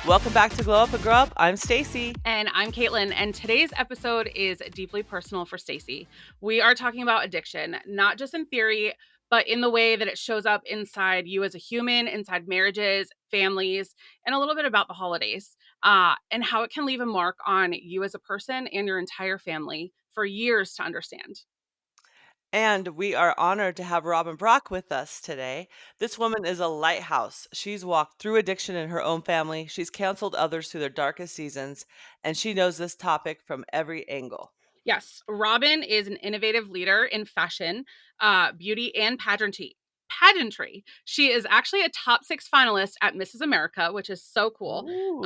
Welcome back to Glow Up and Grow Up. I'm Stacy. And I'm Caitlin, and today's episode is deeply personal for Stacy. We are talking about addiction, not just in theory, but in the way that it shows up inside you as a human, inside marriages, families, and a little bit about the holidays, and how it can leave a mark on you as a person and your entire family for years to understand. And we are honored to have Robin Brock with us today. This woman is a lighthouse. She's walked through addiction in her own family, she's counseled others through their darkest seasons, and she knows this topic from every angle. Yes, Robin is an innovative leader in fashion, beauty, and Pageantry. She is actually a top 6 finalist at Mrs. America, which is so cool. Ooh,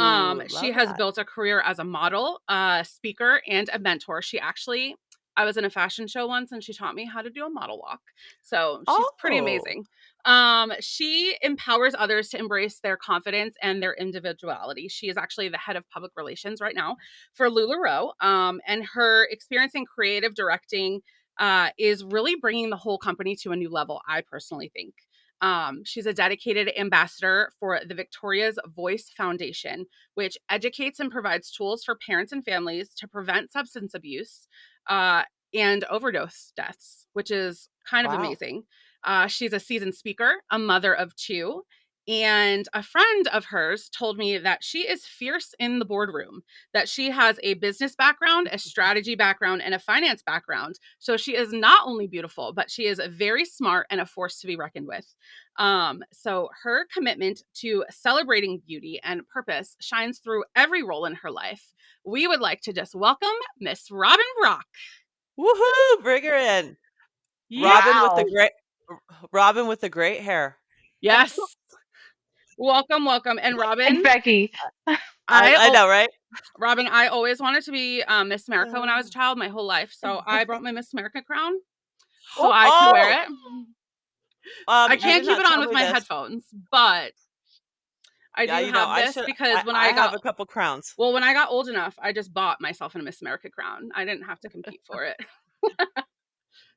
She love has that. built a career as a model, a speaker, and a mentor. I was in a fashion show once and she taught me how to do a model walk. So she's pretty Oh, amazing. She empowers others to embrace their confidence and their individuality. She is actually the head of public relations right now for LuLaRoe. And her experience in creative directing is really bringing the whole company to a new level, I personally think. She's a dedicated ambassador for the Victoria's Voice Foundation, which educates and provides tools for parents and families to prevent substance abuse uh, and overdose deaths, which is kind of wow. amazing. She's a seasoned speaker, a mother of two, and a friend of hers told me that she is fierce in the boardroom, that she has a business background, a strategy background, and a finance background. So she is not only beautiful, but she is very smart and a force to be reckoned with. So her commitment to celebrating beauty and purpose shines through every role in her life. We would like to just welcome Miss Robin Brock. Woohoo! Bring her in. Yeah. Robin with the Wow. great Robin with the great hair. Yes. Welcome, welcome. And Like Robin, Becky. I I oh, know, right? Robin, I always wanted to be Miss America when I was a Uh, child, my whole life. So I brought my Miss America crown so Oh, I can wear oh, it. I you can't did keep not it on tell with me my this. headphones, but I Yeah, do have I this should because I have a couple crowns. when I got old enough, I just bought myself a Miss America crown. I didn't have to compete for it.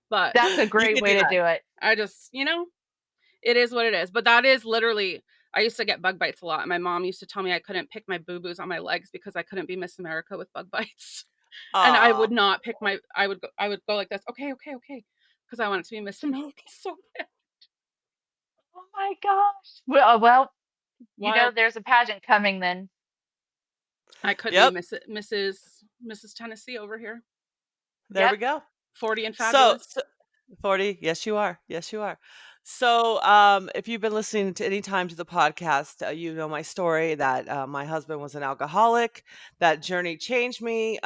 But that's a You great can way do to that. do it. I just, it is what it is. But that is literally, I used to get bug bites a lot. And my mom used to tell me I couldn't pick my boo boos on my legs because I couldn't be Miss America with bug bites. And I would Aw. not pick I would go like this. Okay, okay, okay. Because I wanted to be Miss America so bad. Oh my gosh. Well, Wild. there's a pageant coming then. I could be Yep, Mrs. Tennessee over here. there Yep. we go. 40 and So, fabulous. so 40, yes, you are. Yes, you are. So, if you've been listening to any time to the podcast, you know my story that my husband was an alcoholic. That journey changed me,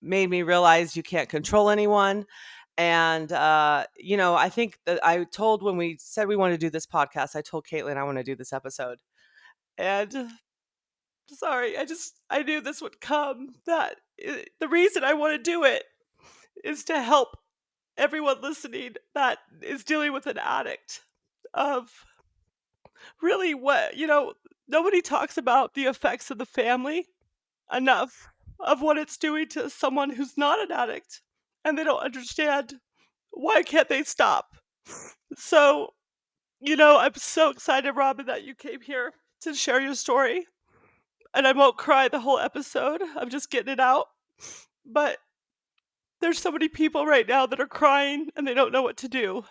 made me realize you can't control anyone. And, I think that I told when we said we wanted to do this podcast, I told Caitlin I want to do this episode. And sorry, I knew this would come. The reason I want to do it is to help everyone listening that is dealing with an addict of really nobody talks about the effects of the family enough of what it's doing to someone who's not an addict, and they don't understand why can't they stop. So, I'm so excited, Robin, that you came here to share your story, and I won't cry the whole episode. I'm just getting it out. But there's so many people right now that are crying and they don't know what to do.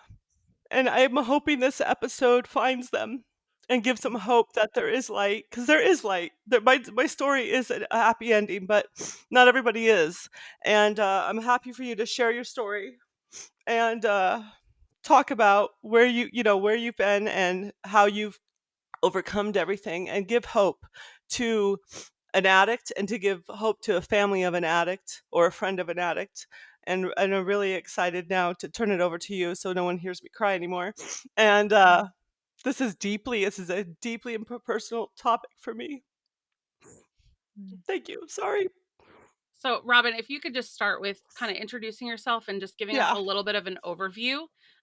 And I'm hoping this episode finds them and gives them hope that there is light, because there is light. My story is a happy ending, but not everybody is. And I'm happy for you to share your story and talk about where you've been and how you've overcome everything, and give hope to an addict, and to give hope to a family of an addict or a friend of an addict. And I'm really excited now to turn it over to you so no one hears me cry anymore. And this is a deeply and personal topic for me. Mm. Thank you. Sorry. So, Robin, if you could just start with kind of introducing yourself and just giving us Yeah, a little bit of an overview.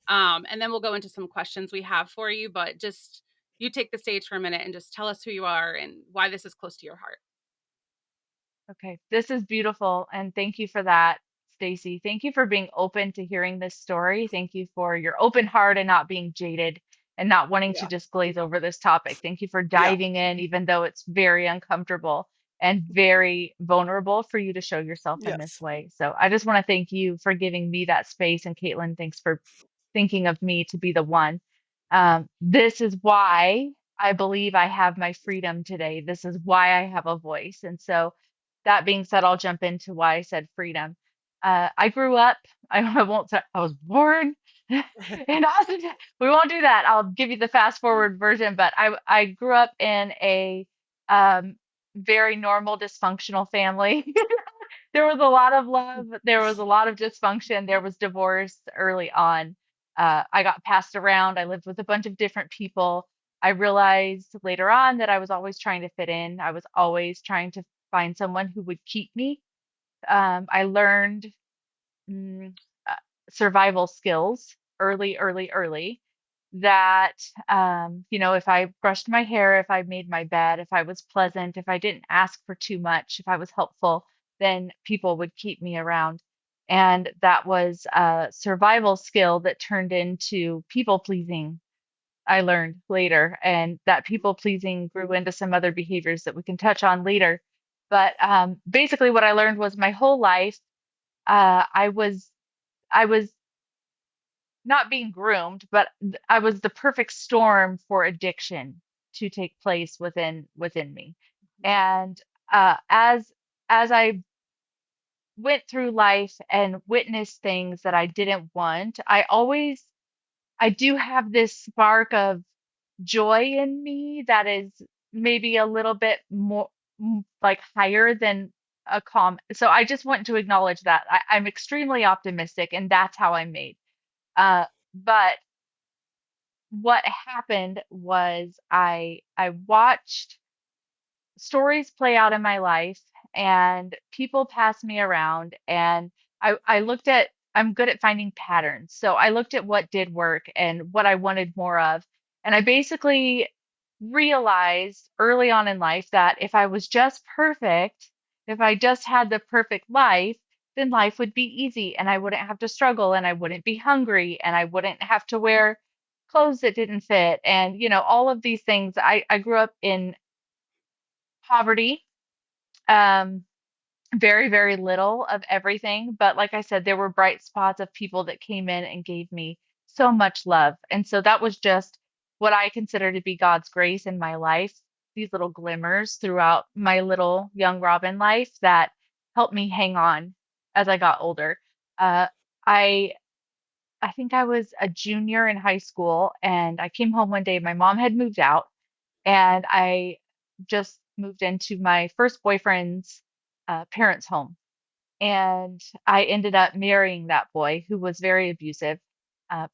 And then we'll go into some questions we have for you. But just you take the stage for a minute and just tell us who you are and why this is close to your heart. Okay. This is beautiful. And thank you for that, Stacy. Thank you for being open to hearing this story. Thank you for your open heart and not being jaded. and not wanting to Yeah. just glaze over this topic. Thank you for Yeah. diving in, even though it's very uncomfortable and very vulnerable for you to show yourself in this Yes. way. So I just want to thank you for giving me that space. And Caitlin, thanks for thinking of me to be the one. This is why I believe I have my freedom today. This is why I have a voice. And so, that being said, I'll jump into why I said freedom. I grew up, I won't say I was born in Austin. We won't do that. I'll give you the fast forward version, but I grew up in a um, very normal dysfunctional family. There was a lot of love. There was a lot of dysfunction. There was divorce early on. I got passed around. I lived with a bunch of different people. I realized later on that I was always trying to fit in. I was always trying to find someone who would keep me. I learned mm, uh, survival skills early, that, if I brushed my hair, if I made my bed, if I was pleasant, if I didn't ask for too much, if I was helpful, then people would keep me around. And that was a survival skill that turned into people pleasing. I learned later, and that people pleasing grew into some other behaviors that we can touch on later. But basically, what I learned was my whole life, I was not being groomed, but I was the perfect storm for addiction to take place within me. And as I went through life and witnessed things that I didn't want, I do have this spark of joy in me that is maybe a little bit more like higher than a calm. So I just want to acknowledge that I'm extremely optimistic, and that's how I'm made. But what happened was I watched stories play out in my life, and people pass me around, and I looked at, I'm good at finding patterns. So I looked at what did work and what I wanted more of. And I basically realized early on in life that if I was just perfect, if I just had the perfect life, then life would be easy and I wouldn't have to struggle and I wouldn't be hungry and I wouldn't have to wear clothes that didn't fit, and all of these things. I grew up in poverty. Um, very, very little of everything. But like I said, there were bright spots of people that came in and gave me so much love. And so that was just what I consider to be God's grace in my life, these little glimmers throughout my little young Robin life that helped me hang on as I got older. Uh, I I think I was a junior in high school, and I came home one day. My mom had moved out, and I just moved into my first boyfriend's parents' home. And I ended up marrying that boy who was very abusive,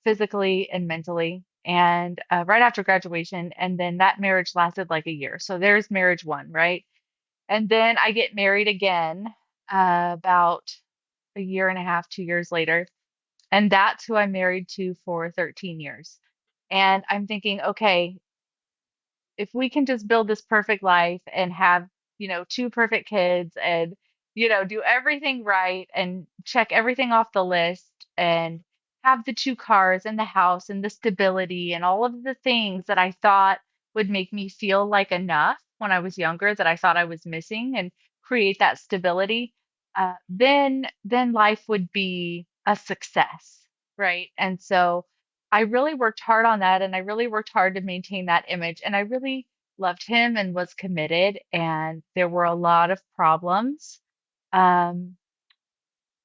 physically and mentally. And right after graduation, and then that marriage lasted like a year. So there's marriage one, right? And then I get married again about a year and a half, 2 years later. And that's who I'm married to for 13 years. And I'm thinking, okay, if we can just build this perfect life and have, two perfect kids and, do everything right and check everything off the list and have the two cars and the house and the stability and all of the things that I thought would make me feel like enough when I was younger that I thought I was missing, and create that stability, then life would be a success, right? And so I really worked hard on that, and I really worked hard to maintain that image, and I really loved him and was committed, and there were a lot of problems. Um,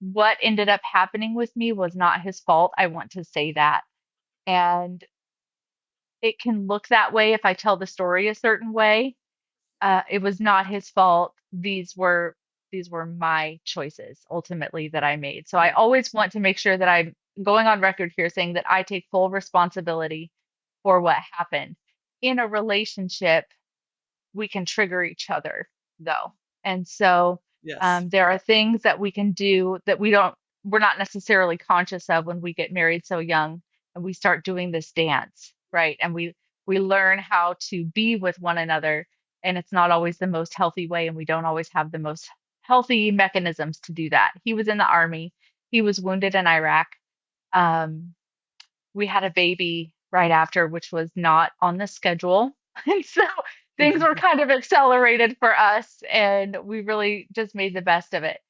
what ended up happening with me was not his fault. I want to say that. And it can look that way if I tell the story a certain way. It was not his fault. These were my choices ultimately that I made. So I always want to make sure that I'm going on record here saying that I take full responsibility for what happened. In a relationship, we can trigger each other though. And so Yes. there are things that we can do that we're not necessarily conscious of when we get married so young, and we start doing this dance, right? And we learn how to be with one another, and it's not always the most healthy way, and we don't always have the most healthy mechanisms to do that. He was in the army. He was wounded in Iraq. Um, we had a baby right after, which was not on the schedule. And so things were kind of accelerated for us, and we really just made the best of it.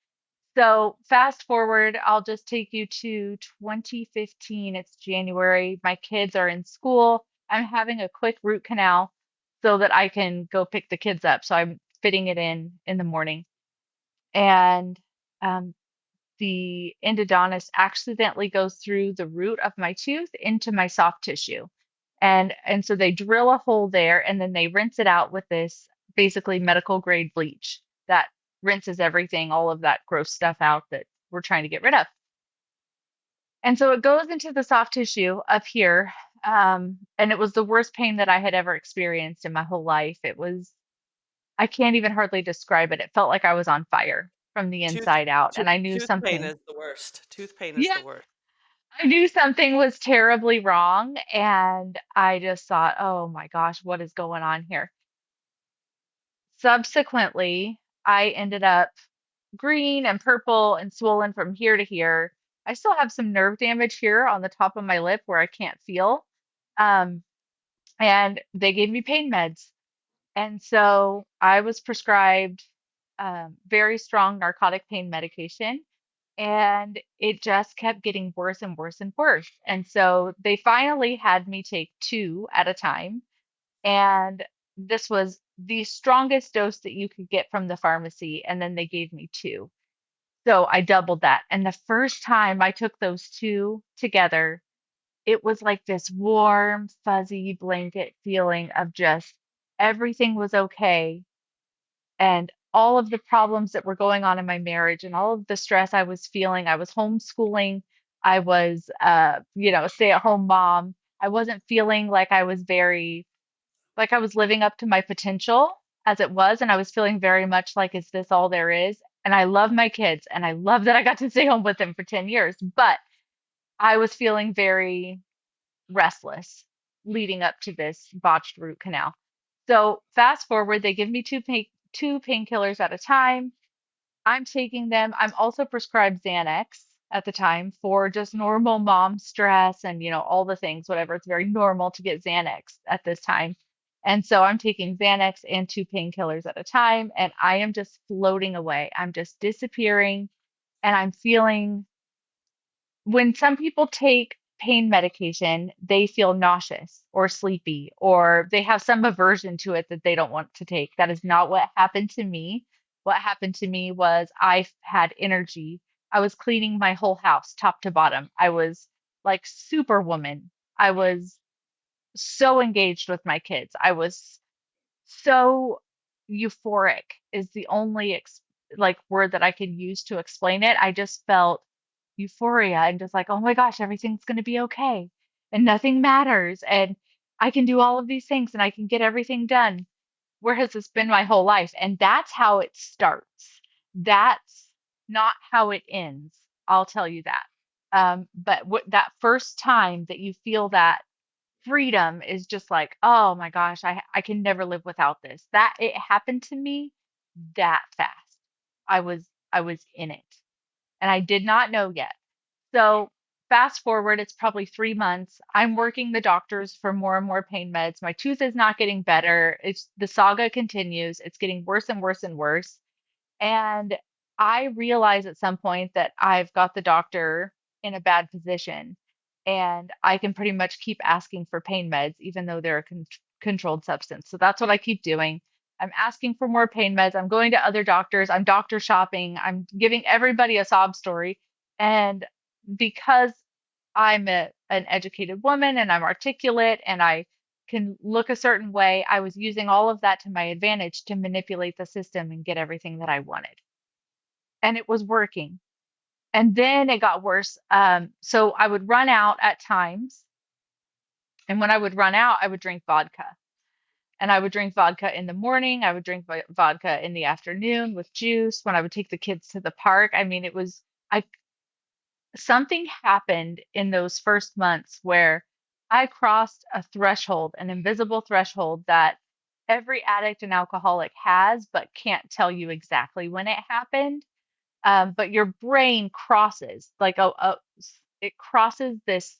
So fast forward, I'll just take you to 2015. It's January. My kids are in school. I'm having a quick root canal so that I can go pick the kids up. So I'm fitting it in the morning. And um, the endodontist accidentally goes through the root of my tooth into my soft tissue. And so they drill a hole there and then they rinse it out with this basically medical grade bleach that rinses everything, all of that gross stuff out that we're trying to get rid of. And so it goes into the soft tissue up here. And it was the worst pain that I had ever experienced in my whole life. It was, I can't even hardly describe it. It felt like I was on fire from the Tooth inside out. tooth And I knew tooth pain something, is the worst. Tooth pain is yeah, the worst. I knew something was terribly wrong. And I just thought, oh my gosh, what is going on here? Subsequently, I ended up green and purple and swollen from here to here. I still have some nerve damage here on the top of my lip where I can't feel. Um, and they gave me pain meds. And so I was prescribed very strong narcotic pain medication. And it just kept getting worse and worse and worse. And so they finally had me take two at a time. And this was the strongest dose that you could get from the pharmacy. And then they gave me two. So I doubled that. And the first time I took those two together, it was like this warm, fuzzy blanket feeling of just everything was okay. And all of the problems that were going on in my marriage and all of the stress I was feeling, I was homeschooling. I was, a stay-at-home mom. I wasn't feeling like I was like I was living up to my potential as it was. And I was feeling very much like, is this all there is? And I love my kids and I love that I got to stay home with them for 10 years. But I was feeling very restless leading up to this botched root canal. So fast forward, they give me two painkillers at a time. I'm taking them. I'm also prescribed Xanax at the time for just normal mom stress and, all the things, whatever. It's very normal to get Xanax at this time. And so I'm taking Xanax and two painkillers at a time, and I am just floating away. I'm just disappearing, and I'm feeling when some people take pain medication, they feel nauseous or sleepy, or they have some aversion to it that they don't want to take. That is not what happened to me. What happened to me was I had energy. I was cleaning my whole house top to bottom. I was like superwoman. I was so engaged with my kids. I was so euphoric is the only like word that I can use to explain it. I just felt euphoria and just like, oh my gosh, everything's going to be okay and nothing matters and I can do all of these things and I can get everything done. Where has this been my whole life? And that's how it starts. That's not how it ends. I'll tell you that. But that first time that you feel that freedom is just like, oh my gosh, I can never live without this. That it happened to me that fast. I was in it and I did not know yet. So fast forward, it's probably 3 months. I'm working the doctors for more and more pain meds. My tooth is not getting better. It's the saga continues. It's getting worse and worse and worse. And I realize at some point that I've got the doctor in a bad position and I can pretty much keep asking for pain meds, even though they're a controlled substance. So that's what I keep doing. I'm asking for more pain meds. I'm going to other doctors. I'm doctor shopping. I'm giving everybody a sob story. And because an educated woman and I'm articulate and I can look a certain way, I was using all of that to my advantage to manipulate the system and get everything that I wanted. And it was working. And then it got worse. So I would run out at times. And when I would run out, I would drink vodka. And I would drink vodka in the morning. I would drink vodka in the afternoon with juice. When I would take the kids to the park, I mean, I something happened in those first months where I crossed a threshold, an invisible threshold that every addict and alcoholic has, but can't tell you exactly when it happened. But your brain crosses, it crosses this.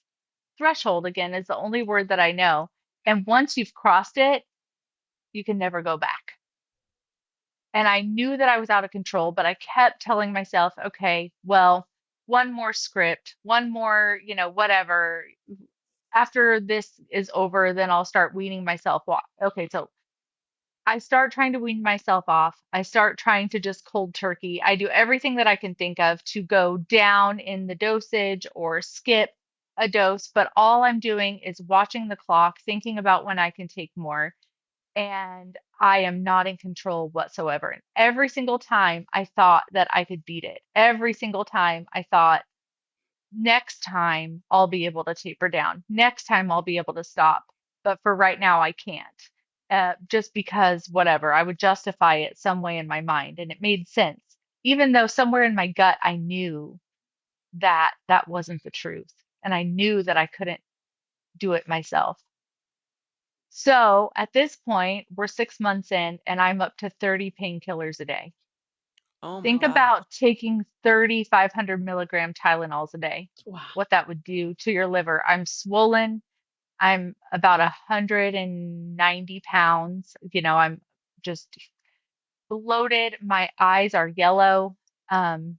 threshold again is the only word that I know. And once you've crossed it, you can never go back. And I knew that I was out of control, but I kept telling myself, okay, well, one more script, one more, whatever. After this is over, then I'll start weaning myself off. Okay, so I start trying to wean myself off. I start trying to just cold turkey. I do everything that I can think of to go down in the dosage or skip a dose, but all I'm doing is watching the clock, thinking about when I can take more, and I am not in control whatsoever. And every single time I thought that I could beat it. Every single time I thought, next time I'll be able to taper down. Next time I'll be able to stop. But for right now, I can't. Just because, whatever, I would justify it some way in my mind. And it made sense, even though somewhere in my gut, I knew that that wasn't the truth. And I knew that I couldn't do it myself. So at this point, we're 6 months in, and I'm up to 30 painkillers a day. Oh my Think God. about taking 3,500 milligram Tylenols a day, Wow. what that would do to your liver. I'm swollen. I'm about 190 pounds. I'm just bloated. My eyes are yellow. Um,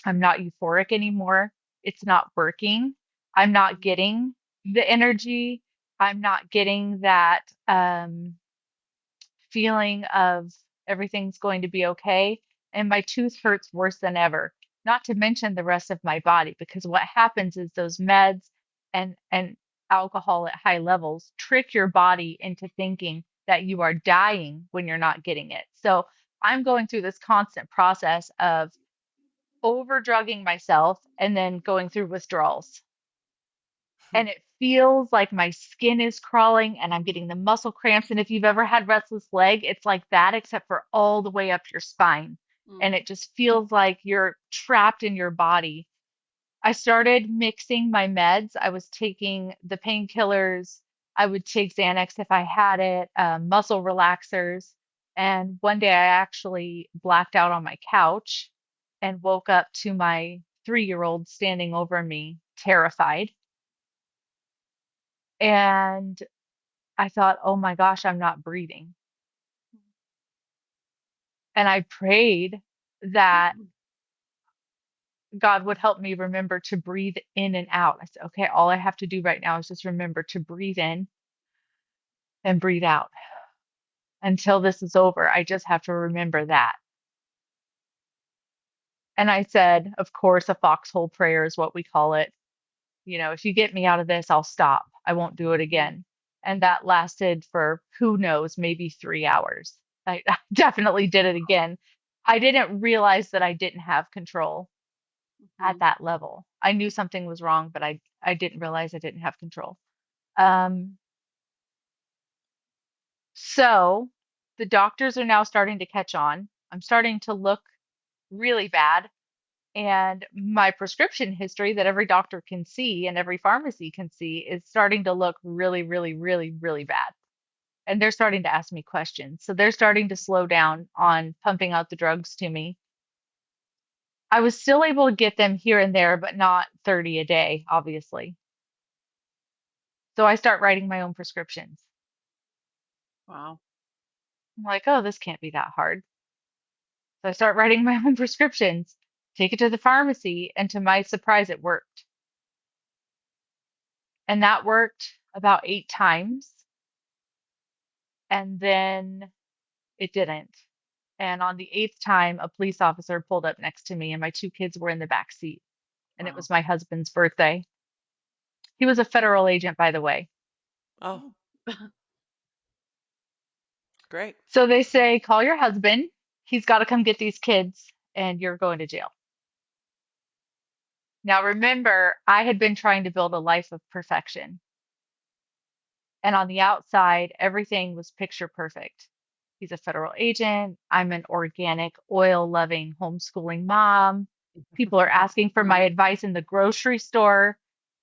I'm not euphoric anymore. It's not working. I'm not getting the energy. I'm not getting that feeling of everything's going to be okay. And my tooth hurts worse than ever, not to mention the rest of my body, because what happens is those meds and alcohol at high levels trick your body into thinking that you are dying when you're not getting it. So I'm going through this constant process of over drugging myself and then going through withdrawals, and it feels like my skin is crawling and I'm getting the muscle cramps. And if you've ever had restless leg, it's like that, except for all the way up your spine. And Mm. it just feels like you're trapped in your body. I started mixing my meds. I was taking the painkillers. I would take Xanax if I had it, muscle relaxers. And one day I actually blacked out on my couch and woke up to my 3-year old standing over me, terrified. And I thought, oh my gosh, I'm not breathing. And I prayed that God would help me remember to breathe in and out. I said, okay, all I have to do right now is just remember to breathe in and breathe out until this is over. I just have to remember that. And I said, of course, a foxhole prayer is what we call it. If you get me out of this, I'll stop. I won't do it Mhm. again. And that lasted for who knows, maybe 3 hours. I definitely did it again. I didn't realize that I didn't have control at Mhm. that level. I knew something was wrong, but I didn't realize I didn't have control. Um, so the doctors are now starting to catch on. I'm starting to look really bad. And my prescription history that every doctor can see and every pharmacy can see is starting to look really, really, really, really bad. And they're starting to ask me questions. So they're starting to slow down on pumping out the drugs to me. I was still able to get them here and there, but not 30 a day, obviously. So I start writing my own prescriptions. Wow. I'm like, oh, this can't be that hard. So I start writing my own prescriptions, take it to the pharmacy, and to my surprise, it worked. And that worked about 8 times. And then it didn't. And on the eighth time, a police officer pulled up next to me, and my two kids were in the back seat. And it Wow. was my husband's birthday. He was a federal agent, by the way. Oh, Oh. great. So they say, call your husband. He's got to come get these kids, and you're going to jail. Now, remember, I had been trying to build a life of perfection. And on the outside, everything was picture perfect. He's a federal agent. I'm an organic, oil loving, homeschooling mom. People are asking for my Mhm. advice in the grocery store.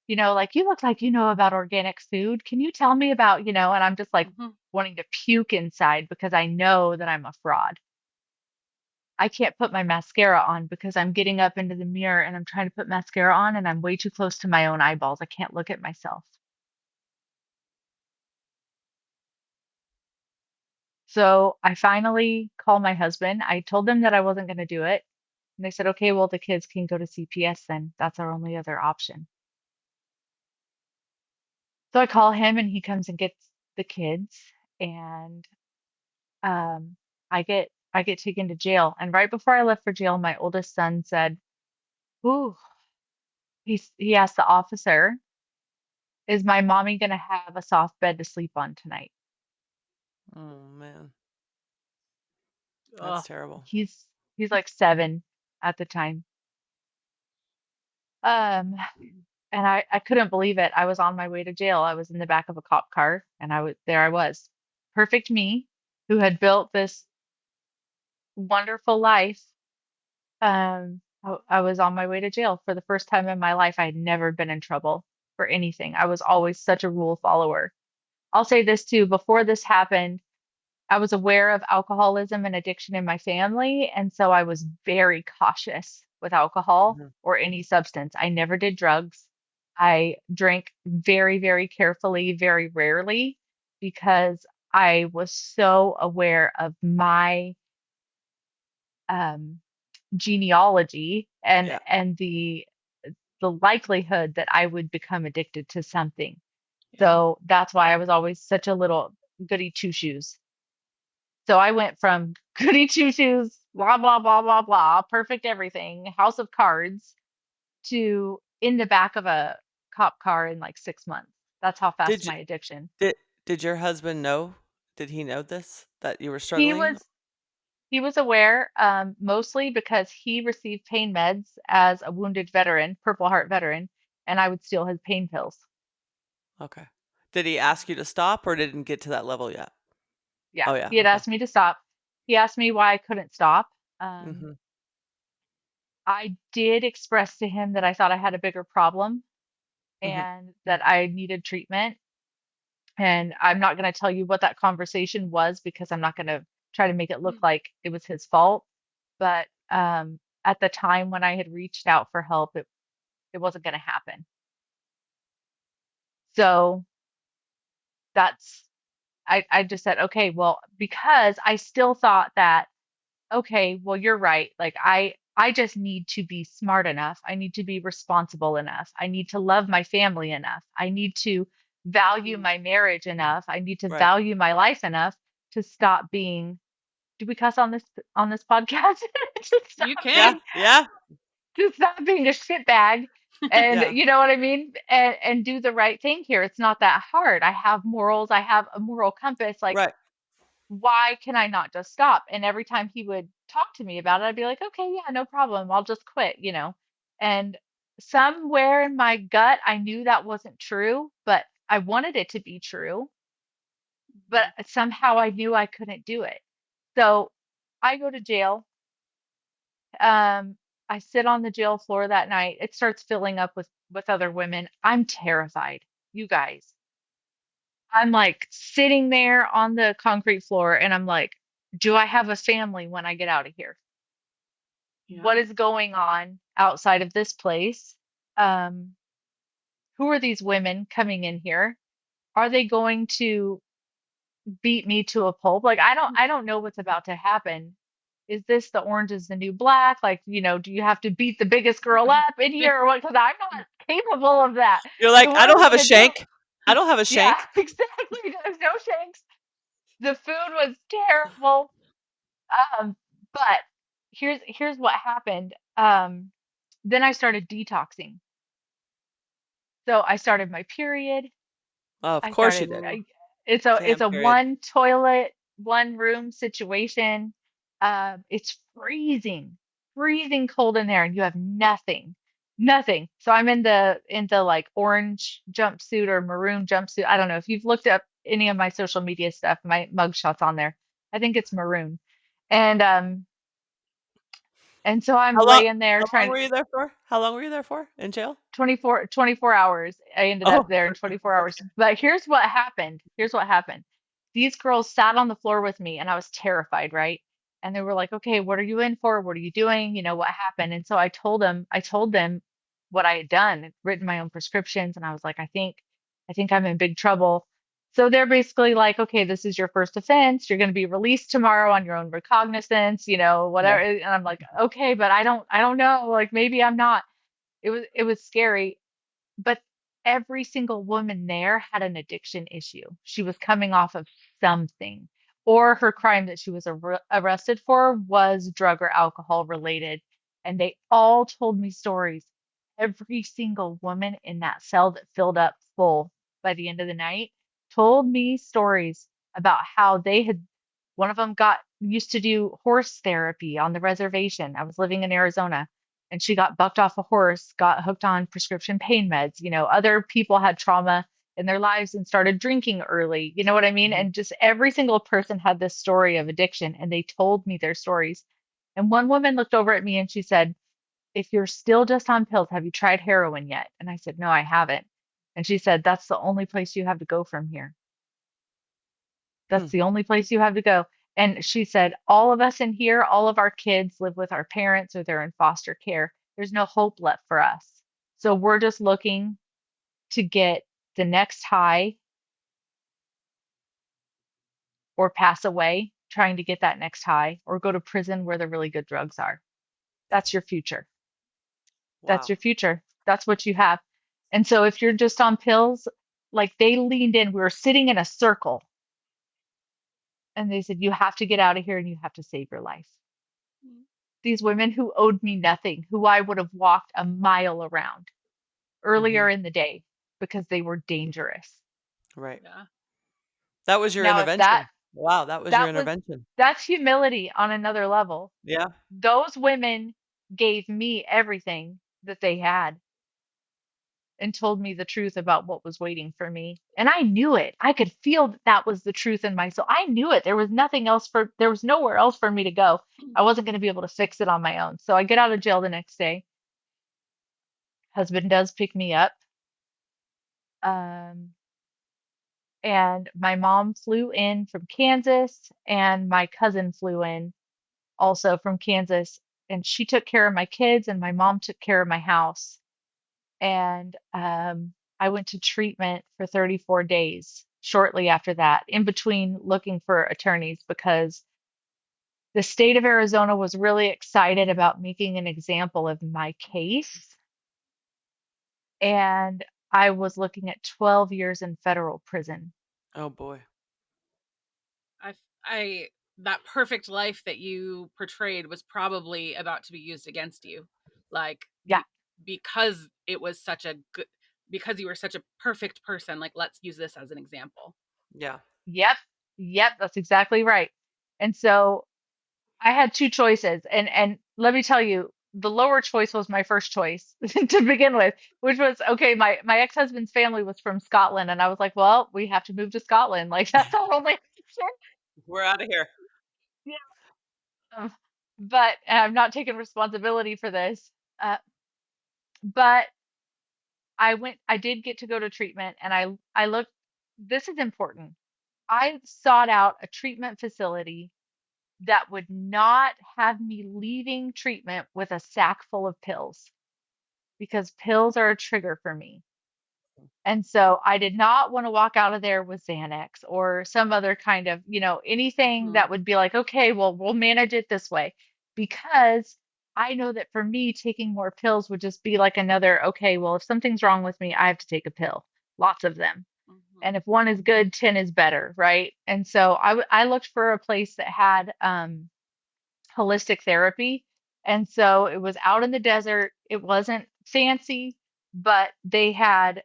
Like, you look like you know about organic food. Can you tell me about, and I'm just like Mhm. wanting to puke inside because I know that I'm a fraud. I can't put my mascara on because I'm getting up into the mirror and I'm trying to put mascara on and I'm way too close to my own eyeballs. I can't look at myself. So I finally called my husband. I told them that I wasn't going to do it. And they said, okay, well, the kids can go to CPS then. That's our only other option. So I call him and he comes and gets the kids and um I get taken to jail. And right before I left for jail, my oldest son said, "Ooh," he asked the officer, "Is my mommy gonna have a soft bed to sleep on tonight?" Oh man, that's Ugh. terrible. He's like 7 at the time. Um, and I couldn't believe it. I was on my way to jail. I was in the back of a cop car, and I was, perfect me, who had built this wonderful life. I was on my way to jail for the first time in my life. I had never been in trouble for anything. I was always such a rule follower. I'll say this too, before this happened, I was aware of alcoholism and addiction in my family, and so I was very cautious with alcohol Hmm. or any substance. I never did drugs. I drank very, very carefully, very rarely, because I was so aware of my um, genealogy Yeah, and the likelihood that I would become addicted to something. yeah. So that's why I was always such a little goody two shoes. So I went from goody two shoes, blah, blah, blah, blah, blah, perfect everything, house of cards, to in the back of a cop car in like 6 months. That's how fast Did you, my addiction. did did your husband know? Did he know this that you were He struggling? was he was aware, mostly because he received pain meds as a wounded veteran, Purple Heart veteran, and I would steal his pain pills. Okay. Did he ask you to stop, or didn't get to that level yet? Yeah, Oh yeah. he had Okay. asked me to stop. He asked me why I couldn't stop. Um, Hmm. I did express to him that I thought I had a bigger problem Hmm. and that I needed treatment. And I'm not going to tell you what that conversation was because I'm not going to try to make it look like it was his fault. But at the time when I had reached out for help, it wasn't going to happen. So that's, I just said, okay, well, because I still thought that, okay, well, you're right. Like I just need to be smart enough. I need to be responsible enough. I need to love my family enough. I need to value my marriage enough. I need to Right. value my life enough to stop being, do we cuss on this podcast? to You stop Yeah. can. being Yeah. to stop being a shitbag and Yeah. you know what I mean? And do the right thing here. It's not that hard. I have morals. I have a moral compass. Like, Right. why can I not just stop? And every time he would talk to me about it, I'd be like, okay, yeah, no problem. I'll just quit, you know? And somewhere in my gut, I knew that wasn't true, but I wanted it to be true, but somehow I knew I couldn't do it. So I go to jail. Um, I sit on the jail floor that night. It starts filling up with other women. I'm terrified. You guys. I'm like sitting there on the concrete floor and I'm like, do I have a family when I get out of here? What Yeah. is going on outside of this place? Um, who are these women coming in here? Are they going to beat me to a pulp? Like I don't know what's about to happen. Is this the orange is the new black? Like, you know, do you have to beat the biggest girl up in here or what? Because I'm not capable of that. You're So like, what I are don't we have a gonna do? shank. I don't have a Yeah, shank. exactly. There's no shanks. The food was terrible. Um, but here's what happened. Then I started detoxing. So I started my period. Oh, of I course you started did. Ooh. it's Damn a period. one toilet, one room situation. It's freezing, freezing cold in there, and you have nothing, nothing. So I'm in the like orange jumpsuit or maroon jumpsuit. I don't know if you've looked up any of my social media stuff, my mugshot's on there. I think it's maroon. And and so I'm How long? laying there How long trying were you there for? How long were you there for in jail? 24 hours. I ended up Oh, there in 24 hours. But here's what happened. Here's what happened. These girls sat on the floor with me and I was terrified, right? And they were like, okay, what are you in for? What are you doing? You know, what happened? And so I told them what I had done, written my own prescriptions. And I was like, I think I'm in big trouble. So they're basically like, okay, this is your first offense. You're going to be released tomorrow on your own recognizance, you know, Yeah. whatever. And I'm like, okay, but I don't know. Like maybe I'm not. It was scary. But every single woman there had an addiction issue. She was coming off of something, or her crime that she was arrested for was drug or alcohol related. And they all told me stories. Every single woman in that cell that filled up full by the end of the night told me stories about how they had, one of them got used to do horse therapy on the reservation. I was living in Arizona and she got bucked off a horse, got hooked on prescription pain meds. You know, other people had trauma in their lives and started drinking early. You know what I mean? Mhm. And just every single person had this story of addiction and they told me their stories. And one woman looked over at me and she said, if you're still just on pills, have you tried heroin yet? And I said, no, I haven't. And she said, that's the only place you have to go from here. Hmm. That's the only place you have to go. And she said, all of us in here, all of our kids live with our parents or they're in foster care. There's no hope left for us. So we're just looking to get the next high or pass away trying to get that next high or go to prison where the really good drugs are. That's your future. That's Wow. your future. That's what you have. And so if you're just on pills, like they leaned in, we were sitting in a circle and they said, you have to get out of here and you have to save your life. These women who owed me nothing, who I would have walked a mile around Hmm. earlier in the day because they were dangerous. Right. Yeah. That was your Now, if that intervention. Wow, that was your that was intervention. that's humility on another level. Yeah. Those women gave me everything that they had and told me the truth about what was waiting for me. And I knew it. I could feel that that was the truth in my soul. I knew it. There was nowhere else for me to go. I wasn't going to be able to fix it on my own. So I get out of jail the next day. Husband does pick me up. Um, and my mom flew in from Kansas, and my cousin flew in also from Kansas. And she took care of my kids, and my mom took care of my house. And I went to treatment for 34 days shortly after that, in between looking for attorneys, because the state of Arizona was really excited about making an example of my case. And I was looking at 12 years in federal prison. Oh boy. I that perfect life that you portrayed was probably about to be used against you. Like Yeah. because it was such a good because you were such a perfect person, like let's use this as an example. Yeah. Yep. Yep. That's exactly right. And so I had two choices, and let me tell you, the lower choice was my first choice to begin with, which was okay. My ex-husband's family was from Scotland, and I was like, well, we have to move to Scotland. Like that's our only option. We're out of here. Yeah. But I'm not taking responsibility for this. But I did get to go to treatment, and I looked. This is important. I sought out a treatment facility that would not have me leaving treatment with a sack full of pills because pills are a trigger for me. And so I did not want to walk out of there with Xanax or some other kind of, you know, anything Mhm. that would be like, okay, well, we'll manage it this way. Because I know that for me, taking more pills would just be like another, okay, well, if something's wrong with me, I have to take a pill, lots of them. And Mhm. if one is good, 10 is better, right? And so I looked for a place that had holistic therapy. And so it was out in the desert. It wasn't fancy, but they had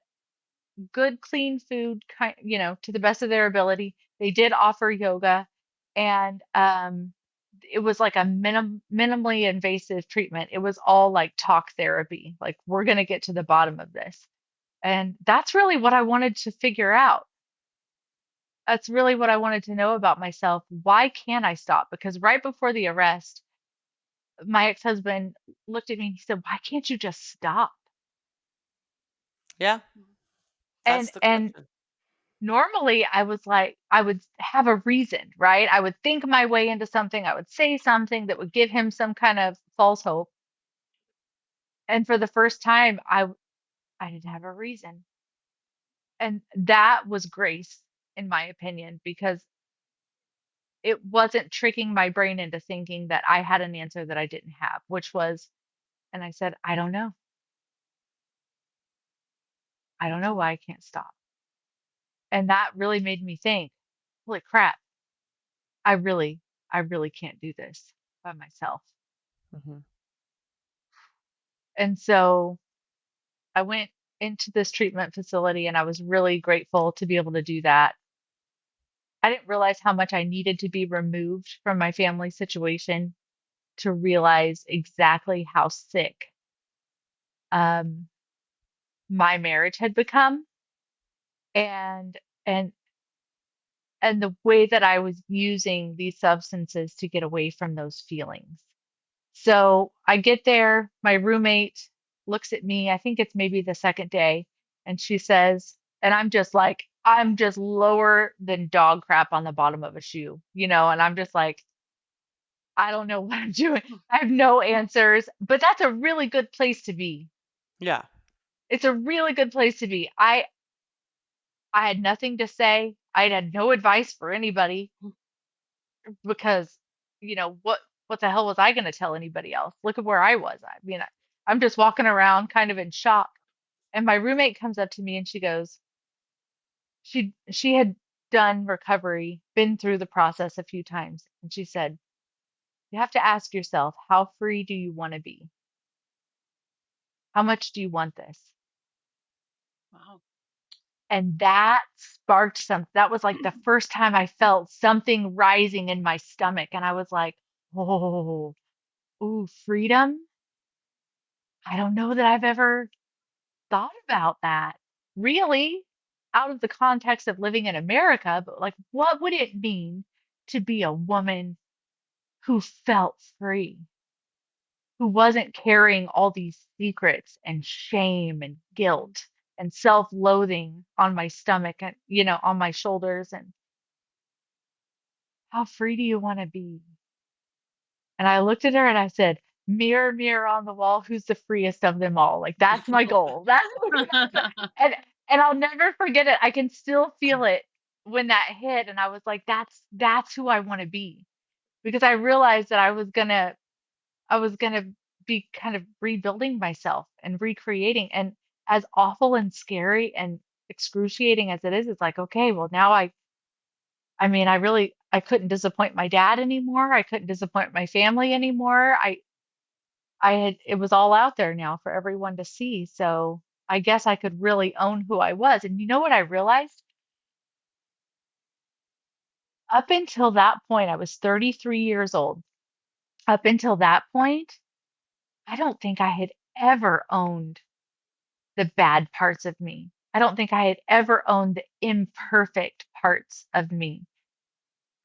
good, clean food, you know, to the best of their ability. They did offer yoga, and it was like a minimally invasive treatment. It was all like talk therapy. Like we're going to get to the bottom of this. And that's really what I wanted to figure out. That's really what I wanted to know about myself. Why can't I stop? Because right before the arrest, my ex-husband looked at me and he said, "Why can't you just stop?" Yeah. That's the And question. Normally, I was like, I would have a reason, right? I would think my way into something. I would say something that would give him some kind of false hope. And for the first time, I didn't have a reason. And that was grace, in my opinion, because it wasn't tricking my brain into thinking that I had an answer that I didn't have, which was, and I said, I don't know. I don't know why I can't stop. And that really made me think, holy crap, I really, I really can't do this by myself. Mhm. And so I went into this treatment facility and I was really grateful to be able to do that. I didn't realize how much I needed to be removed from my family situation to realize exactly how sick um, my marriage had become and and and the way that I was using these substances to get away from those feelings. So I get there, my roommate looks at me, I think it's maybe the second day, and she says, and I'm just like, I'm just lower than dog crap on the bottom of a shoe, and I'm just like, I don't know what I'm doing. I have no answers, but that's a really good place to be. Yeah. It's a really good place to be. I had nothing to say. I had no advice for anybody because, what the hell was I going to tell anybody else? Look at where I was. I mean, I'm just walking around kind of in shock. And my roommate comes up to me and she goes, she had done recovery, been through the process a few times, and she said, you have to ask yourself, how free do you want to be? How much do you want this? Wow. And that sparked some, that was like the first time I felt something rising in my stomach. And I was like, oh, ooh, freedom. I don't know that I've ever thought about that really out of the context of living in America, but like, what would it mean to be a woman who felt free, who wasn't carrying all these secrets and shame and guilt and self-loathing on my stomach and, on my shoulders? And how free do you want to be? And I looked at her and I said, mirror, mirror on the wall, who's the freest of them all? Like, that's my goal. And and I'll never forget it. I can still feel it when that hit. And I was like, that's who I want to be. Because I realized that I was gonna be kind of rebuilding myself and recreating. And as awful and scary and excruciating as it is, it's like, okay, well now I mean, I couldn't disappoint my dad anymore. I couldn't disappoint my family anymore. It was all out there now for everyone to see. So I guess I could really own who I was. And you know what I realized? Up until that point, I was 33 years old. Up until that point, I don't think I had ever owned the bad parts of me. I don't think I had ever owned the imperfect parts of me.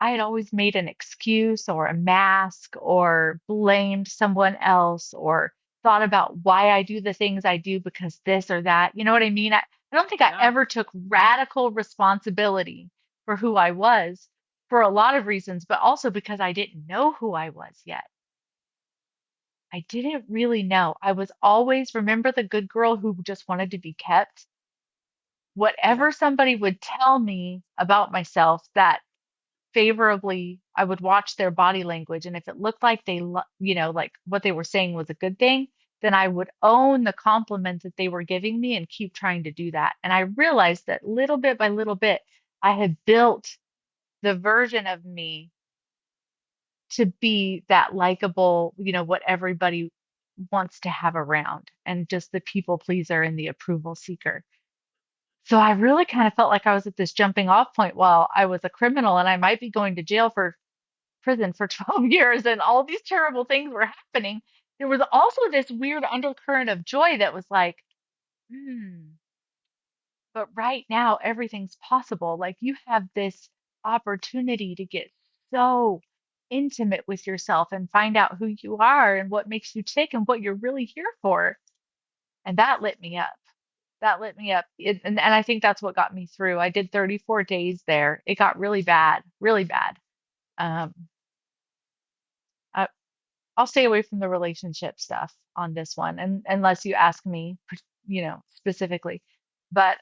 I had always made an excuse or a mask or blamed someone else or thought about why I do the things I do because this or that. You know what I mean? I don't think I Yeah. ever took radical responsibility for who I was for a lot of reasons, but also because I didn't know who I was yet. I didn't really know. I was always, remember the good girl who just wanted to be kept? Yeah. Whatever somebody would tell me about myself that favorably, I would watch their body language. And if it looked like like what they were saying was a good thing, then I would own the compliment that they were giving me and keep trying to do that. And I realized that little bit by little bit, I had built the version of me to be that likable, what everybody wants to have around and just the people pleaser and the approval seeker. So I really kind of felt like I was at this jumping off point while I was a criminal and I might be going to jail for prison for 12 years and all these terrible things were happening. There was also this weird undercurrent of joy that was like, hmm, but right now everything's possible. Like you have this opportunity to get so intimate with yourself and find out who you are and what makes you tick and what you're really here for. And that lit me up. That lit me up. And I think that's what got me through. I did 34 days there. It got really bad, really bad. Um, I, I'll stay away from the relationship stuff on this one, and unless you ask me, specifically. But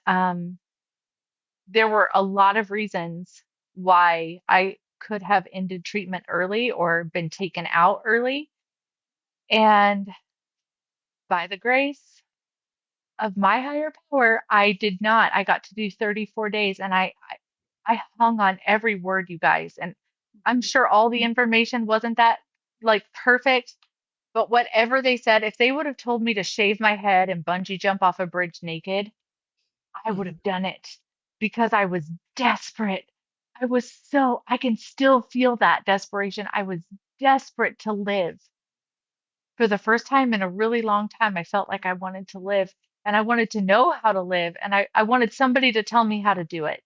there were a lot of reasons why I could have ended treatment early or been taken out early. And by the grace of my higher power, I did not. I got to do 34 days and I hung on every word, you guys. And I'm sure all the information wasn't that like perfect, but whatever they said, if they would have told me to shave my head and bungee jump off a bridge naked, I would Mhm. have done it because I was desperate. I can still feel that desperation. I was desperate to live. For the first time in a really long time, I felt like I wanted to live and I wanted to know how to live and I wanted somebody to tell me how to do it.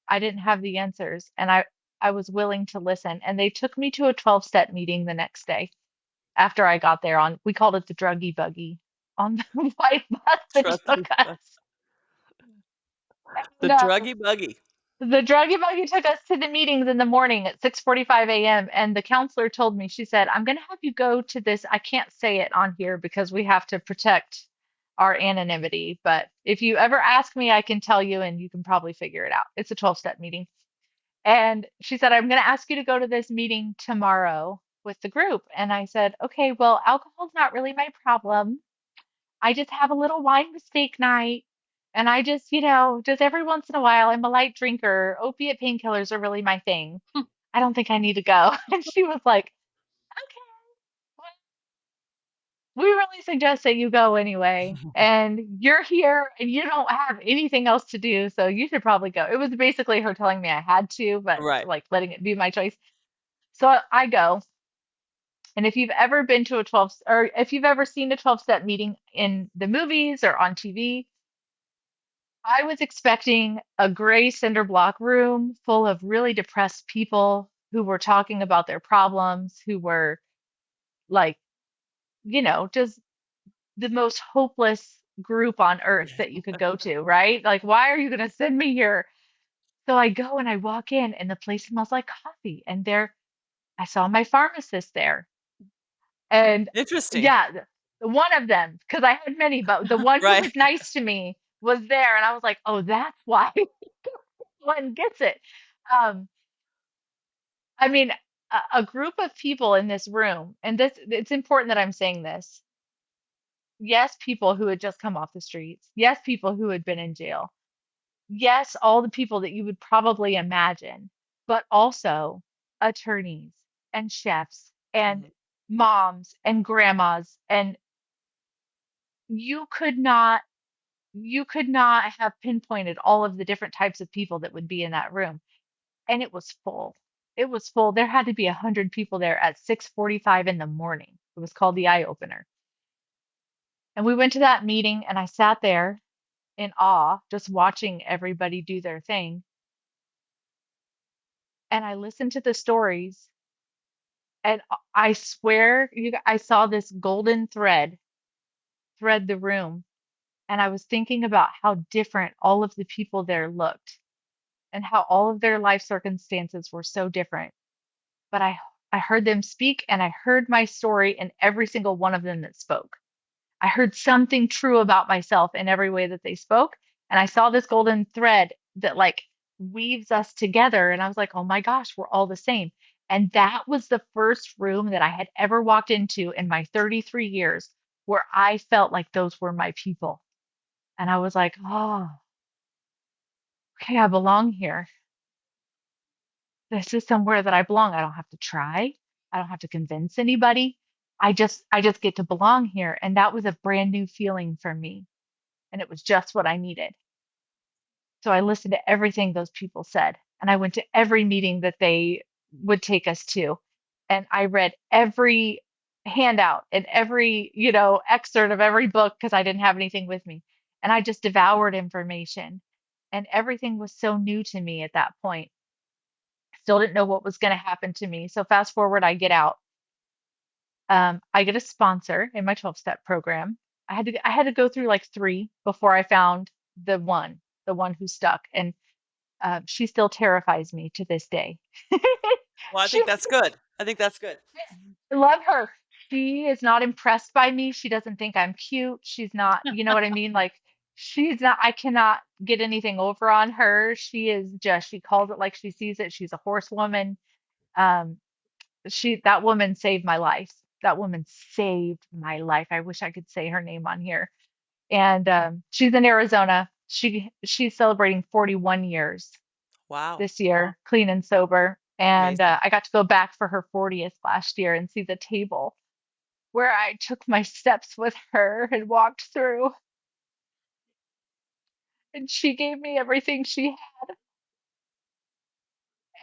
I didn't have the answers and I was willing to listen. And they took me to a 12-step meeting the next day after I got there on, we called it the druggy buggy on the white bus that took Druggy bug. us. The And druggy buggy. the druggy buggy took us to the meetings in the morning at 6:45 a.m. And the counselor told me, she said, I'm going to have you go to this. I can't say it on here because we have to protect our anonymity. But if you ever ask me, I can tell you and you can probably figure it out. It's a 12-step meeting. And she said, I'm going to ask you to go to this meeting tomorrow with the group. And I said, okay, well, alcohol's not really my problem. I just have a little wine mistake night. And I just, just every once in a while, I'm a light drinker. Opiate painkillers are really my thing. I don't think I need to go. And she was like, okay, well, we really suggest that you go anyway. And you're here and you don't have anything else to do. So you should probably go. It was basically her telling me I had to, but Right. like letting it be my choice. So I go. And if you've ever been to a 12, or if you've ever seen a 12-step meeting in the movies or on TV, I was expecting a gray cinder block room full of really depressed people who were talking about their problems, who were like, just the most hopeless group on earth that you could go to, right? Like, why are you going to send me here? So I go and I walk in, and the place smells like coffee. And there, I saw my pharmacist there. And Interesting. yeah, one of them, because I had many, but the one who Right. was nice to me was there. And I was like, oh, that's why one gets it. Um, I mean, a group of people in this room, and it's important that I'm saying this. Yes, people who had just come off the streets. Yes, people who had been in jail. Yes, all the people that you would probably imagine, but also attorneys and chefs and Mhm. moms and grandmas. And you could not, you could not have pinpointed all of the different types of people that would be in that room. And it was full. It was full. There had to be 100 people there at 6:45 in the morning. It was called the Eye Opener. And we went to that meeting and I sat there in awe, just watching everybody do their thing. And I listened to the stories and I swear I saw this golden thread the room. And I was thinking about how different all of the people there looked and how all of their life circumstances were so different. But I heard them speak and I heard my story in every single one of them that spoke. I heard something true about myself in every way that they spoke. And I saw this golden thread that like weaves us together. And I was like, oh my gosh, we're all the same. And that was the first room that I had ever walked into in my 33 years where I felt like those were my people. And I was like, oh, okay, I belong here. This is somewhere that I belong. I don't have to try. I don't have to convince anybody. I just get to belong here. And that was a brand new feeling for me. And it was just what I needed. So I listened to everything those people said. And I went to every meeting that they would take us to. And I read every handout and every, excerpt of every book because I didn't have anything with me. And I just devoured information. And everything was so new to me at that point. Still didn't know what was going to happen to me. So fast forward, I get out. I get a sponsor in my 12-step program. I had to go through like three before I found the one who stuck, and she still terrifies me to this day. Well, I She think that's good. I think that's good. I love her. She is not impressed by me. She doesn't think I'm cute. She's not, you know what I mean? Like, she's not, I cannot get anything over on her. She is just, she calls it like she sees it. She's a horsewoman. Um, that woman saved my life. That woman saved my life. I wish I could say her name on here. And she's in Arizona. She's celebrating 41 years Wow. this year, clean and sober. And Amazing. I got to go back for her 40th last year and see the table where I took my steps with her and walked through. And she gave me everything she had.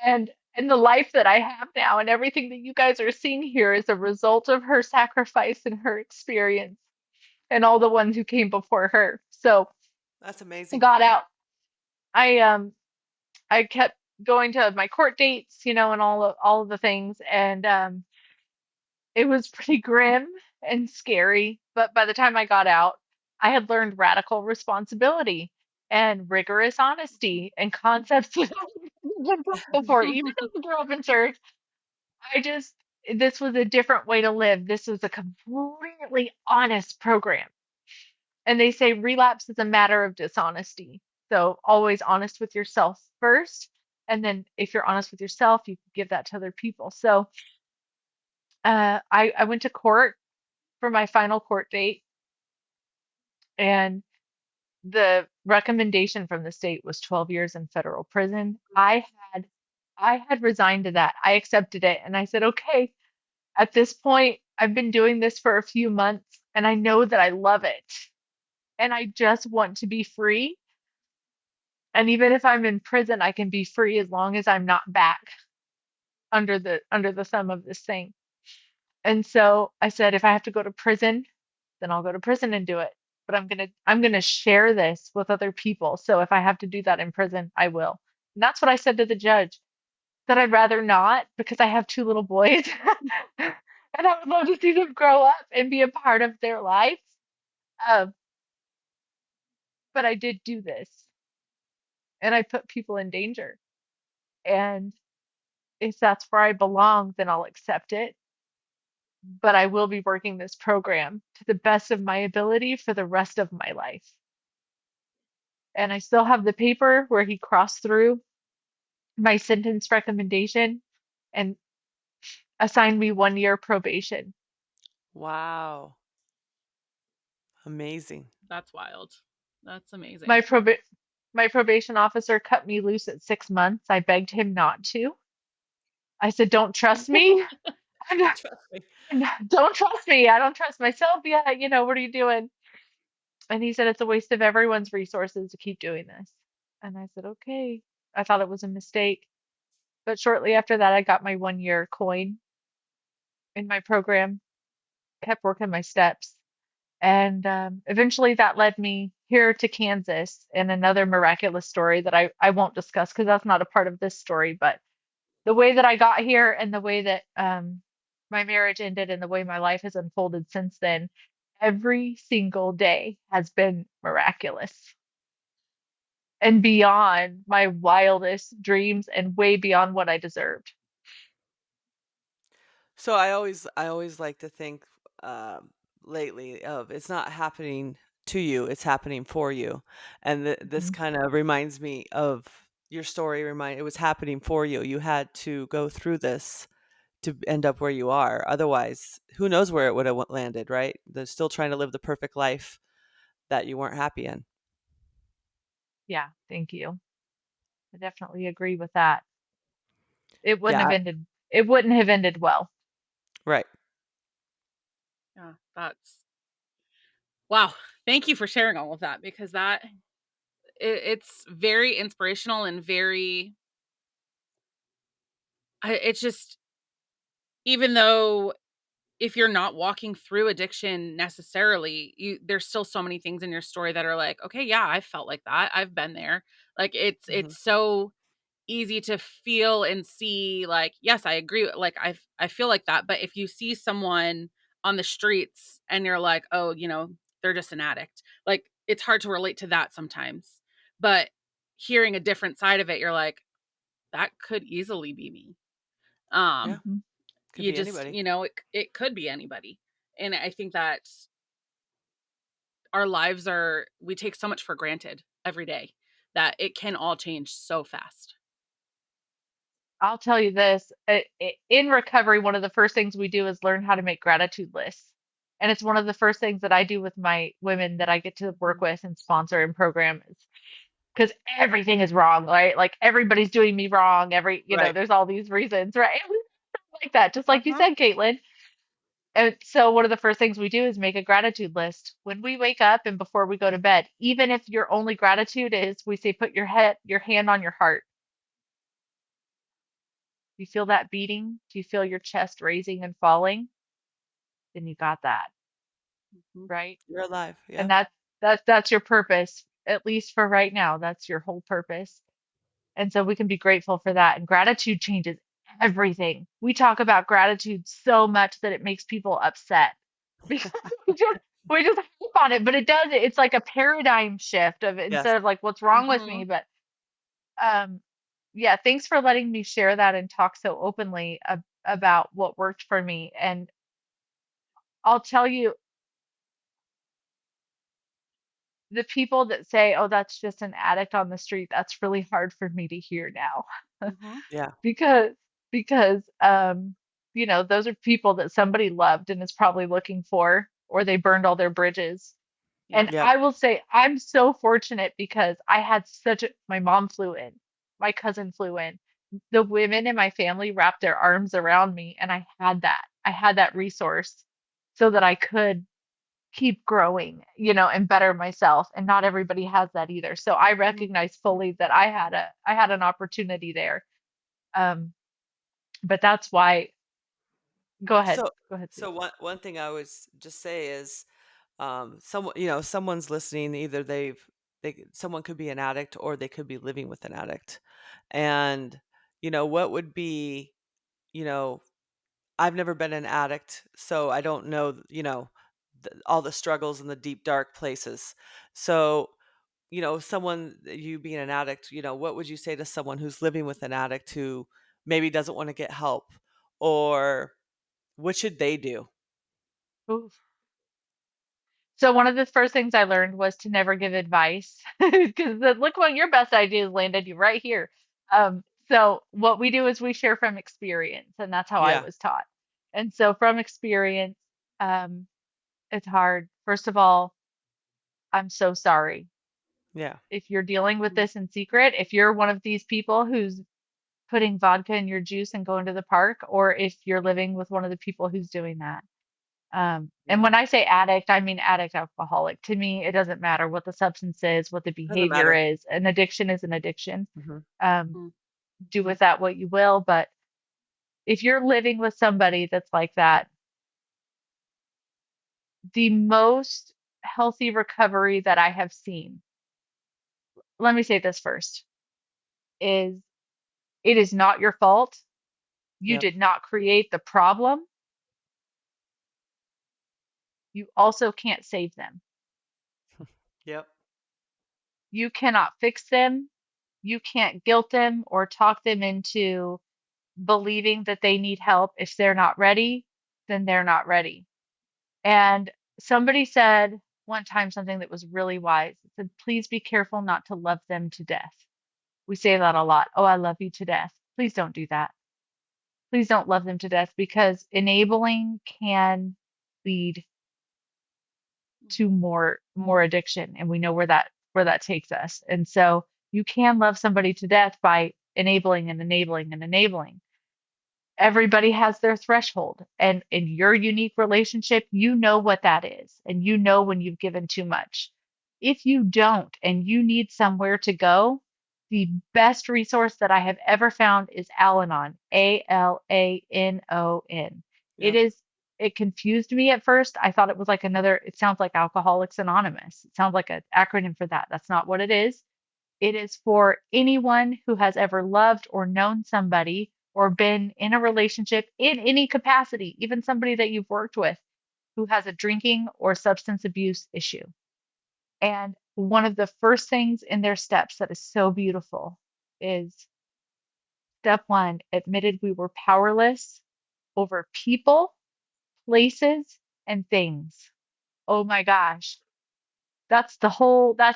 And the life that I have now and everything that you guys are seeing here is a result of her sacrifice and her experience and all the ones who came before her. So That's I amazing. got out. I kept going to my court dates, and all of the things, and it was pretty grim and scary, but by the time I got out, I had learned radical responsibility and rigorous honesty and concepts that I hadn't taught before. Even though I grew up in church, I just, this was a different way to live. This was a completely honest program. And they say relapse is a matter of dishonesty. So always honest with yourself first. And then if you're honest with yourself, you can give that to other people. So I went to court for my final court date, and the recommendation from the state was 12 years in federal prison. Had I had resigned to that. I accepted it and I said, "Okay, at this point, I've been doing this for a few months and I know that I love it and I just want to be free. And even if I'm in prison, I can be free as long as I'm not back under the thumb of this thing." And so I said, if I have to go to prison, then I'll go to prison and do it. But I'm gonna share this with other people. So if I have to do that in prison, I will. And that's what I said to the judge, that I'd rather not because I have two little boys and I would love to see them grow up and be a part of their life. Um, but I did do this and I put people in danger. And if that's where I belong, then I'll accept it. But I will be working this program to the best of my ability for the rest of my life. And I still have the paper where he crossed through my sentence recommendation and assigned me 1 year probation. Wow. Amazing. That's wild. That's amazing. My my probation officer cut me loose at 6 months. I begged him not to. I said, "Don't trust me." Trust me. Don't trust me. I don't trust myself. Yeah, what are you doing? And he said it's a waste of everyone's resources to keep doing this. And I said, "Okay." I thought it was a mistake. But shortly after that, I got my 1 year coin in my program, kept working my steps. And eventually that led me here to Kansas in another miraculous story that I won't discuss because that's not a part of this story. But the way that I got here and the way that my marriage ended and the way my life has unfolded since then, every single day has been miraculous and beyond my wildest dreams and way beyond what I deserved. So I always like to think um, lately of it's not happening to you, it's happening for you. And this Mhm. kind of reminds me of your story. It was happening for you. You had to go through this to end up where you are. Otherwise, who knows where it would have landed, right? They're still trying to live the perfect life that you weren't happy in. Yeah, thank you. I definitely agree with that. It wouldn't have Yeah, ended it wouldn't have ended well. right. Yeah, that's wow. Thank you for sharing all of that because it's very inspirational and very it's just even though if you're not walking through addiction necessarily, there's still so many things in your story that are like, okay, yeah, I felt like that. I've been there. Like Hmm. it's so easy to feel and see like, yes, I agree. Like I feel like that. But if you see someone on the streets and you're like, oh, they're just an addict. Like, it's hard to relate to that sometimes. But hearing a different side of it, you're like, that could easily be me. Yeah. Um, Mhm. Could you be just, anybody. it could be anybody. And I think that our lives are, we take so much for granted every day that it can all change so fast. I'll tell you this, in recovery, one of the first things we do is learn how to make gratitude lists. And it's one of the first things that I do with my women that I get to work with and sponsor and program is because everything is wrong, right? Like everybody's doing me wrong. Right. There's all these reasons, right? Like that, just like you Uh-huh. said, Caitlin. And so one of the first things we do is make a gratitude list when we wake up and before we go to bed. Even if your only gratitude is, we say, put your hand on your heart. Do you feel that beating? Do you feel your chest raising and falling? Then you got that, Mhm. right? You're alive. And Yeah. that's your purpose, at least for right now. That's your whole purpose. And so we can be grateful for that. And gratitude changes everything. We talk about gratitude so much that it makes people upset because we just we just hype on it, but it does it's like a paradigm shift of Yes. instead of like what's wrong with me, Mhm. but um yeah, thanks for letting me share that and talk so openly about what worked for me. And I'll tell you, the people that say, "Oh, that's just an addict on the street," that's really hard for me to hear now. Mhm. because because those are people that somebody loved and is probably looking for, or they burned all their bridges. And Yep. Yep. I will say I'm so fortunate because I had my mom flew in, my cousin flew in, the women in my family wrapped their arms around me, and I had that resource so that I could keep growing, and better myself. And not everybody has that either. So I Mhm. recognize fully that I had an opportunity there. Um, but that's why, go ahead. So Go ahead, so please. one thing I always just say is someone, someone's listening, either someone could be an addict or they could be living with an addict. And what would be, you know I've never been an addict, so I don't know, all the struggles and the deep dark places. So, you being an addict, what would you say to someone who's living with an addict who maybe doesn't want to get help, or what should they do? Oof. So one of the first things I learned was to never give advice because look what your best ideas landed you right here. So what we do is we share from experience, and that's how I Yeah. was taught. And so from experience, um, it's hard. First of all, I'm so sorry. Yeah. If you're dealing with Mhm. this in secret, if you're one of these people who's putting vodka in your juice and going to the park, or if you're living with one of the people who's doing that. And Yeah. when I say addict, I mean addict alcoholic. To me, it doesn't matter what the substance is, what the Doesn't behavior matter. is. An addiction is an addiction. Mhm. Um, Mhm. do with that what you will. But if you're living with somebody that's like that, the most healthy recovery that I have seen, let me say this first, is it is not your fault. You Yep. did not create the problem. You also can't save them. Yep. You cannot fix them. You can't guilt them or talk them into believing that they need help. If they're not ready, then they're not ready. And somebody said one time something that was really wise. It said, please be careful not to love them to death. We say that a lot. Oh, I love you to death. Please don't do that. Please don't love them to death because enabling can lead to more addiction, and we know where that takes us. And so you can love somebody to death by enabling and enabling and enabling. Everybody has their threshold, and in your unique relationship you know what that is, and you know when you've given too much. If you don't and you need somewhere to go, the best resource that I have ever found is Al-Anon, Alanon. it Yep. is it confused me at first. I thought it was like another, it sounds like Alcoholics Anonymous. It sounds like an acronym for that. That's not what it is. It is for anyone who has ever loved or known somebody or been in a relationship in any capacity, even somebody that you've worked with, who has a drinking or substance abuse issue. And one of the first things in their steps that is so beautiful is step one, admitted we were powerless over people, places, and things. Oh my gosh. That's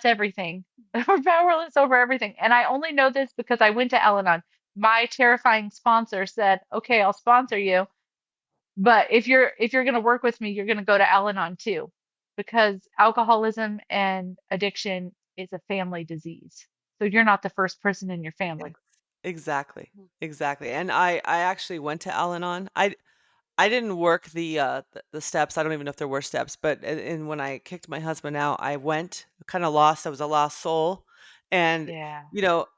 everything. We're powerless over everything. And I only know this because I went to Al Anon. My terrifying sponsor said, okay, I'll sponsor you. But if you're gonna work with me, you're gonna go to Al Anon too. Because alcoholism and addiction is a family disease. So you're not the first person in your family. Ex exactly, exactly, and I actually went to Al-Anon. I didn't work the steps. I don't even know if there were steps, but and when I kicked my husband out, I went kinda lost. I was a lost soul, and, Yeah.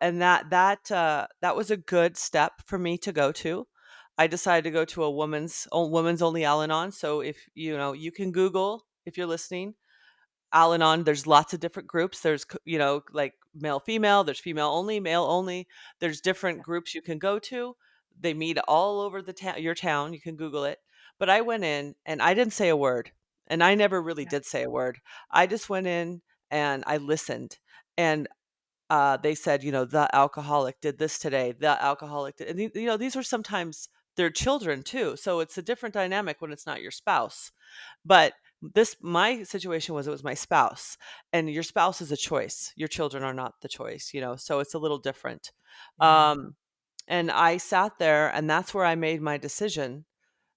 and that was a good step for me to go to. I decided to go to a women's only Al-Anon, so if, you can Google if you're listening, Al-Anon, there's lots of different groups. There's, like male, female, there's female only, male only. There's different Yeah. groups you can go to. They meet all over your town. You can Google it. But I went in and I didn't say a word. And I never really Yeah. did say a word. I just went in and I listened. And they said, the alcoholic did this today. The alcoholic did, and these were sometimes their children too. So it's a different dynamic when it's not your spouse. But my situation was it was my spouse, and your spouse is a choice. Your children are not the choice, so it's a little different. Yeah. And I sat there, and that's where I made my decision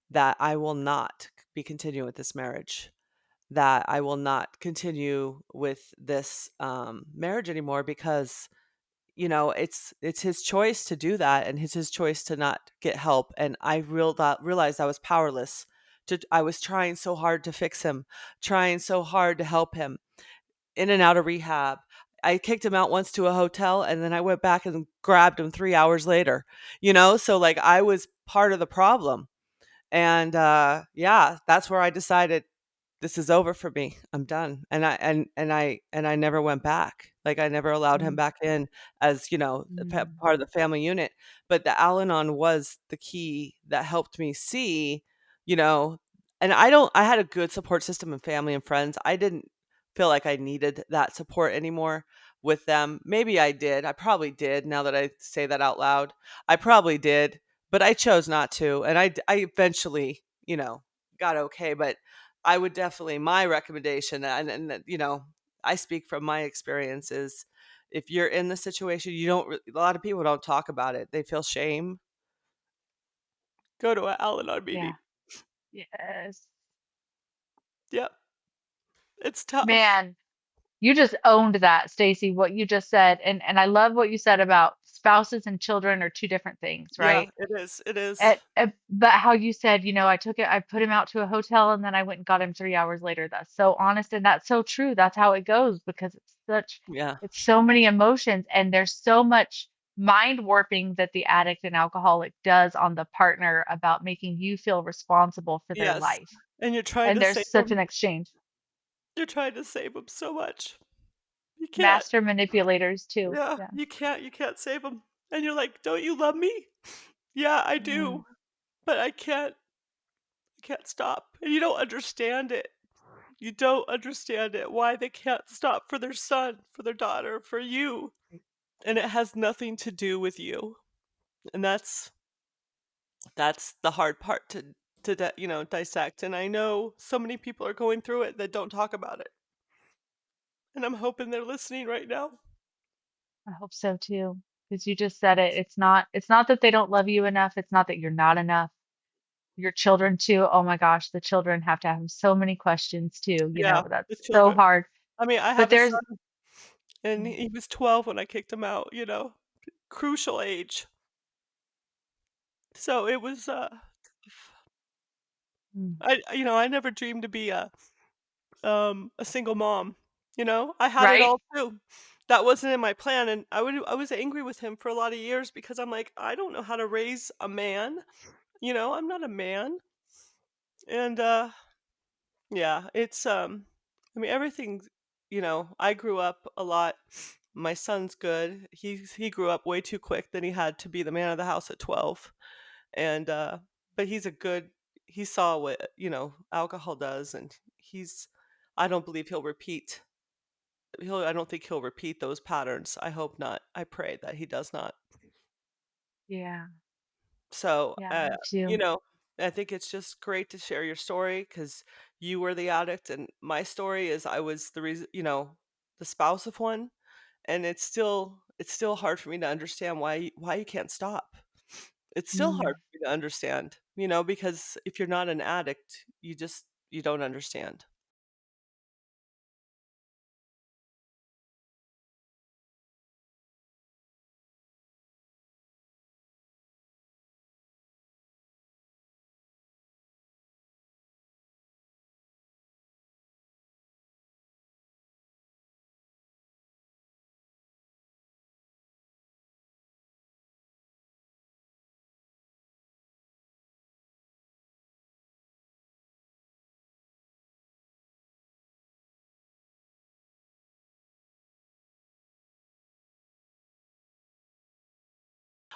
that I will not be continuing with this marriage, that I will not continue with this marriage anymore because it's his choice to do that, and it's his choice to not get help, and I realized I was powerless. I was trying so hard to fix him, trying so hard to help him in and out of rehab. I kicked him out once to a hotel, and then I went back and grabbed him 3 hours later, so, like, I was part of the problem, and, yeah, that's where I decided this is over for me. I'm done. And I never went back. Like, I never allowed him Mm, back in as, a mm. part of the family unit. But the Al-Anon was the key that helped me see, you know, and I had a good support system and family and friends. I didn't feel like I needed that support anymore with them. Maybe I did. I probably did now that I say that out loud. I probably did, but I chose not to. And I eventually, got okay. But I would definitely my recommendation, and I speak from my experience, is if you're in the situation, you don't a lot of people don't talk about it. They feel shame. Go to a Al-Anon meeting. Yeah. Yes. Yep, it's tough. Man, you just owned that, Stacy, what you just said. And I love what you said about spouses and children are two different things, Yeah, right? it is. It is. But how you said, I put him out to a hotel and then I went and got him 3 hours later. That's so honest and that's so true. That's how it goes because Yeah. it's so many emotions and there's so much mind warping that the addict and alcoholic does on the partner about making you feel responsible for their Yes. life. And you're trying And to there's save such an them. exchange. You're trying to save them so much. You can't. Master manipulators too. Yeah, Yeah. you can't save them. And you're like, "Don't you love me?" "Yeah, I Mm, do, but I can't stop." And you don't understand it. You don't understand it, why they can't stop for their son, for their daughter, for you, and it has nothing to do with you, and that's the hard part to dissect, and I know so many people are going through it that don't talk about it, and I'm hoping they're listening right now. I hope so too. Because you just said it. It's not that they don't love you enough. It's not that you're not enough. Your children too. Oh my gosh, the children have to have so many questions too. Yeah, the That's so children. hard. I mean, I But have a there's son, and mm, he was 12 when I kicked him out, crucial age. So it was, mm, I never dreamed to be a single mom, I had it right? all too. That wasn't in my plan, and I was angry with him for a lot of years because I'm like, "I don't know how to raise a man," I'm not a man, and, yeah, I mean, everything's I grew up a lot. My son's good. He grew up way too quick than he had to be the man of the house at 12, and, but he saw what, alcohol does, and he's I don't believe I don't think he'll repeat those patterns. I hope not. I pray that he does not. Yeah. So, Yeah, me you too. know, I think it's just great to share your story because you were the addict, and my story is I was the reason, the spouse of one, and it's still hard for me to understand why you can't stop. It's still hard Mm. for me to understand, because if you're not an addict, you don't understand.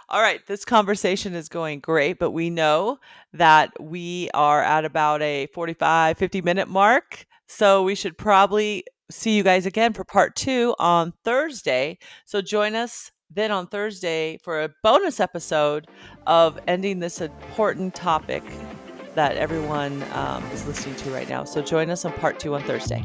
All right, this conversation is going great, but we know that we are at about a 45, 50-minute mark. So we should probably see you guys again for part 2 on Thursday. So join us then on Thursday for a bonus episode of ending this important topic that everyone is listening to right now. So join us on part 2 on Thursday.